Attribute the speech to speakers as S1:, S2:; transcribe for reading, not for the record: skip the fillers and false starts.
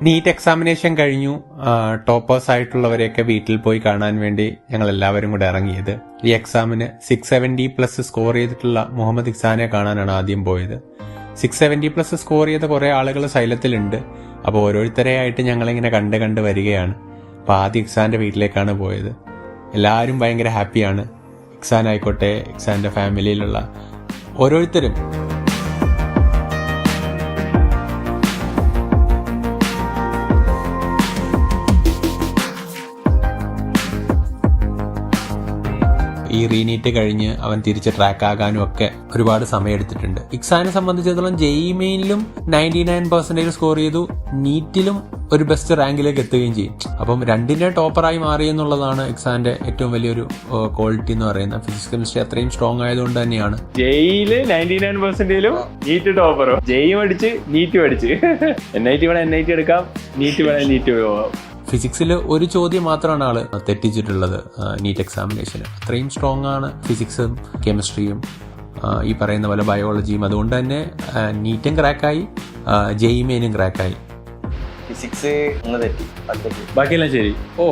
S1: NEET examination കഴിഞ്ഞു. Toppers ആയിട്ടുള്ളവരെയൊക്കെ വീട്ടിൽ പോയി കാണാൻ വേണ്ടി ഞങ്ങൾ എല്ലാവരും കൂടെ ഇറങ്ങിയത്. ഈ എക്സാമിന് 670+ സ്കോർ ചെയ്തിട്ടുള്ള മുഹമ്മദ് ഇഖ്സാനെ കാണാനാണ് ആദ്യം പോയത്. 670+ സ്കോർ ചെയ്ത കുറേ ആളുകൾ സൈലത്തിലുണ്ട്. അപ്പോൾ ഓരോരുത്തരെയായിട്ട് ഞങ്ങളിങ്ങനെ കണ്ട് വരികയാണ്. അപ്പോൾ ആദ്യം ഇഖ്സാന്റെ വീട്ടിലേക്കാണ് പോയത്. എല്ലാവരും ഭയങ്കര ഹാപ്പിയാണ്. ഇഖ്സാൻ ആയിക്കോട്ടെ, ഇഖ്സാന്റെ ഫാമിലിയിലുള്ള ഓരോരുത്തരും. ഈ റീനീറ്റ് കഴിഞ്ഞ് അവൻ തിരിച്ച് ട്രാക്ക് ആകാനും ഒക്കെ ഒരുപാട് സമയം എടുത്തിട്ടുണ്ട്. ഇഖ്സാനെ സംബന്ധിച്ചിടത്തോളം ജെഇമെയിനിലും 99% സ്കോർ ചെയ്തു, നീറ്റിലും ഒരു ബെസ്റ്റ് റാങ്കിലേക്ക് എത്തുകയും ചെയ്യും. അപ്പം രണ്ടിന്റെ ടോപ്പറായി മാറി എന്നുള്ളതാണ് ഇഖ്സാന്റെ ഏറ്റവും വലിയൊരു ക്വാളിറ്റി എന്ന് പറയുന്നത്. ഫിസിക്സ് കെമിസ്ട്രി അത്രയും സ്ട്രോങ് ആയതുകൊണ്ട് തന്നെയാണ്.
S2: ജെയില് 99%ലും നീറ്റ് ടോപ്പറോ, ജെയി പഠിച്ച് നീറ്റ് പഠിച്ച് NIT വേണം NIT എടുക്കാം, നീറ്റ് വേണം നീറ്റ് പോവാം.
S1: ഫിസിക്സിൽ ഒരു ചോദ്യം മാത്രമാണ് ആള് തെറ്റിച്ചിട്ടുള്ളത് നീറ്റ് എക്സാമിനേഷന്. അത്രയും സ്ട്രോങ് ആണ് ഫിസിക്സും കെമിസ്ട്രിയും ഈ പറയുന്ന പോലെ ബയോളജിയും. അതുകൊണ്ട് തന്നെ നീറ്റും ക്രാക്കായി, ജെഇമെയിനും ക്രാക്കായി.
S3: ഫിസിക്സ് ഒന്ന് തെറ്റി,
S2: ബാക്കിയെല്ലാം ശരി. ഓ